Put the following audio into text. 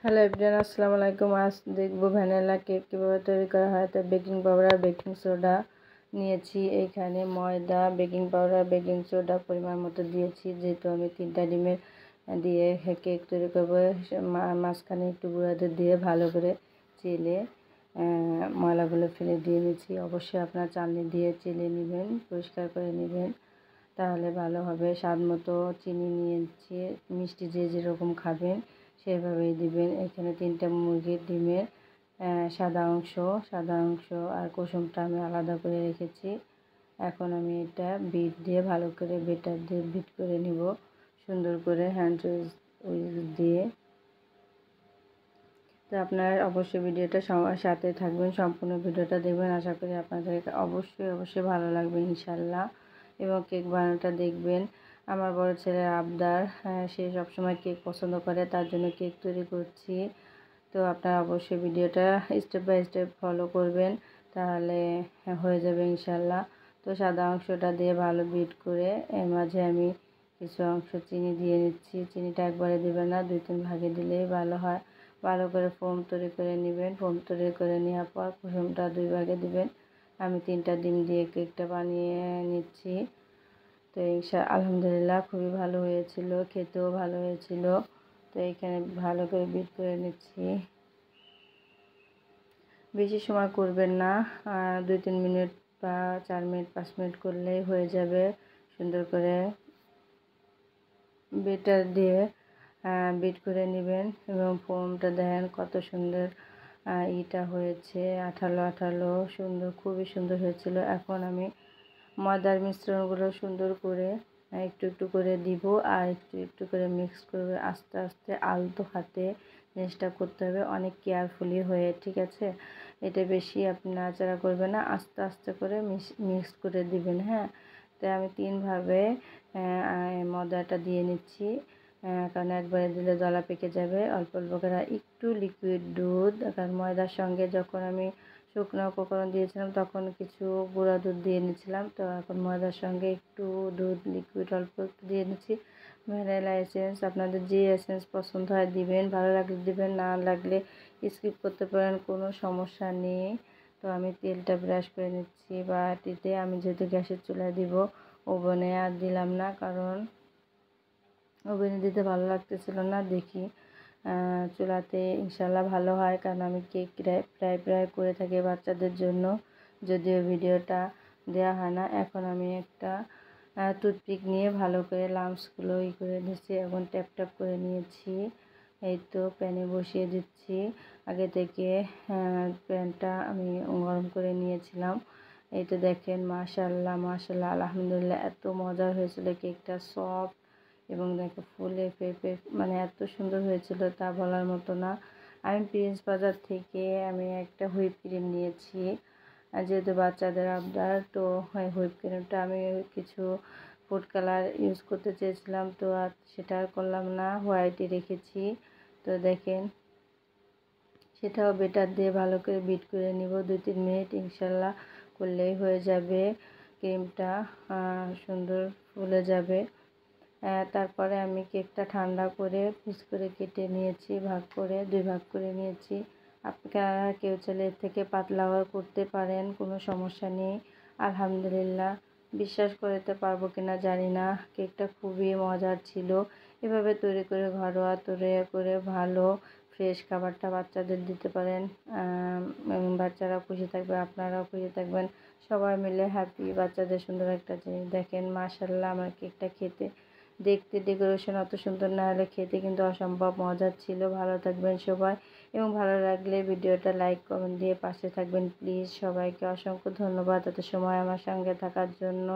Hello everyone, আসসালামু আলাইকুম। আজ দেখব ভ্যানিলা কেক কীভাবে তৈরি করা হয়। তো বেকিং পাউডার, বেকিং সোডা নিয়েছি। এইখানে ময়দা, বেকিং পাউডার, বেকিং সোডা পরিমাণ মতো দিয়েছি, যেহেতু আমি 3টা ডিমের দিয়ে কেক তৈরি করবো। মাঝখানে একটু গুঁড়া দুধ দিয়ে ভালো করে চেলে ময়লাগুলো ফেলে দিয়ে নিচ্ছি। অবশ্যই আপনার চালনি দিয়ে চেলে নেবেন, পরিষ্কার করে নেবেন, তাহলে ভালো হবে। স্বাদ মতো চিনি নিয়েছি, মিষ্টি যে যেরকম খাবেন সেভাবেই দিবেন। এখানে 3টা মুরগির ডিমের সাদা অংশ আর কুসুমটা আমি আলাদা করে রেখেছি। এখন আমি এটা বিট দিয়ে ভালো করে বেটার দিয়ে বিট করে নিব, সুন্দর করে হ্যান্ড উইল দিয়ে। তো আপনার অবশ্যই ভিডিওটা সবার সাথে থাকবেন, সম্পূর্ণ ভিডিওটা দেখবেন। আশা করি আপনাদের অবশ্যই ভালো লাগবে ইনশাল্লাহ। এবং কেক বানানোটা দেখবেন। আমার বড় ছেলের আবদার, সে সবসময় কেক পছন্দ করে, তার জন্য কেক তৈরি করছি। তো আপনারা অবশ্যই ভিডিওটা স্টেপ বাই স্টেপ ফলো করবেন, তাহলে হয়ে যাবে ইনশাল্লাহ। তো সাদা অংশটা দিয়ে ভালো বিট করে এর মাঝে আমি কিছু অংশ চিনি দিয়ে নিচ্ছি। চিনিটা একবারে দেবেন না, 2-3 ভাগে দিলেই ভালো হয়। ভালো করে ফোম তৈরি করে নেবেন। ফোম তৈরি করে নেওয়ার পর কুসুমটা 2 ভাগে দিবেন। আমি 3টা ডিম দিয়ে কেকটা বানিয়ে নিচ্ছি। তো আলহামদুলিল্লাহ খুবই ভালো হয়েছিল, খেতেও ভালো হয়েছিল। তো এখানে ভালো করে বিট করে নিচ্ছি। বেশি সময় করবেন না, 2-3 মিনিট বা 4 মিনিট 5 মিনিট করলেই হয়ে যাবে। সুন্দর করে বেটার দিয়ে বিট করে নেবেন। এবং ফোমটা দেখেন কত সুন্দর ইটা হয়েছে, আঠালো সুন্দর, খুবই সুন্দর হয়েছিল। এখন আমি ময়দার মিশ্রণগুলো সুন্দর করে একটু করে দিব আর একটু করে মিক্স করবে। আস্তে আলতো হাতে জিনিসটা করতে হবে, অনেক কেয়ারফুলি হয়ে, ঠিক আছে। এটা বেশি আপনি নাড়াচাড়া করবেন না, আস্তে করে মিক্স করে দিবেন। হ্যাঁ, তাই আমি 3 ভাবে ময়দাটা দিয়ে নিচ্ছি, কারণ একবারে দিলে দলা পেকে যাবে। অল্প করে একটু লিকুইড দুধ, কারণ ময়দার সঙ্গে যখন আমি শুকনো উপকরণ দিয়েছিলাম তখন কিছু গুঁড়া দুধ দিয়ে নিয়েছিলাম। তো এখন ময়দার সঙ্গে একটু দুধ লিকুইড অল্প একটু দিয়ে নিচ্ছি। ভ্যানিলা এসেন্স, আপনাদের যে এসেন্স পছন্দ হয় দিবেন, ভালো লাগলে দিবেন, না লাগলে স্কিপ করতে পারেন, কোনো সমস্যা নেই। তো আমি তেলটা ব্রাশ করে নিচ্ছি বাটিতে। আমি যেহেতু গ্যাসের চুলায় দিব, ওভেনে আর দিলাম না, কারণ ওভেনে দিতে ভালো লাগতেছিল না। দেখি চুলাতে ইনশাল্লাহ ভালো হয়, কারণ আমি কেক প্রায় করে থাকি বাচ্চাদের জন্য, যদিও ভিডিওটা দেওয়া হয় না। এখন আমি একটা টুথপিক নিয়ে ভালো করে লাম্পসগুলো করে দিচ্ছি, এখন ট্যাপ করে নিয়েছি। এই তো প্যানে বসিয়ে দিচ্ছি। আগে থেকে প্যানটা আমি গরম করে নিয়েছিলাম। এই তো দেখেন, মাশাল্লাহ আলহামদুলিল্লাহ, এত মজার হয়েছিল কেকটা, সফট এবং দেখো ফুলে ফেপে, মানে এত সুন্দর হয়েছিল তা বলার মতো না। আমি প্রিন্স বাজার থেকে আমি একটা হুইপ ক্রিম নিয়েছি, যেহেতু বাচ্চাদের আবদার। তো হুইপ ক্রিমটা আমি কিছু ফুড কালার ইউজ করতে চেয়েছিলাম, তো আর সেটা আর করলাম না, হোয়াইটই রেখেছি। তো দেখেন, সেটাও বেটার দিয়ে ভালো করে বিট করে নিব। 2-3 মিনিট ইনশাল্লাহ করলেই হয়ে যাবে, ক্রিমটা সুন্দর ফুলে যাবে। তারপরে আমি কেকটা ঠান্ডা করে পিস করে কেটে নিয়েছি, 2 ভাগ করে নিয়েছি। আপনারা কেউ চাইলে এর থেকে পাতলাও করতে পারেন, কোনো সমস্যা নেই। আলহামদুলিল্লাহ, বিশ্বাস করতে পারবো কিনা জানি না, কেকটা খুবই মজার ছিল। এভাবে তৈরি করে ঘরোয়া তৈরি করে ভালো ফ্রেশ খাবারটা বাচ্চাদের দিতে পারেন, এবং বাচ্চারা খুশি থাকবে, আপনারাও খুশি থাকবেন, সবাই মিলে হ্যাপি। বাচ্চাদের সুন্দর একটা জিনিস দেখেন, মাশাল্লাহ। আমার কেকটা দেখতে ডেকোরেশন অত সুন্দর না হলে খেতে কিন্তু অসম্ভব মজার ছিল। ভালো থাকবেন সবাই, এবং ভালো লাগলে ভিডিওটা লাইক কমেন্ট দিয়ে পাশে থাকবেন প্লিজ। সবাইকে অসংখ্য ধন্যবাদ এত সময় আমার সঙ্গে থাকার জন্য।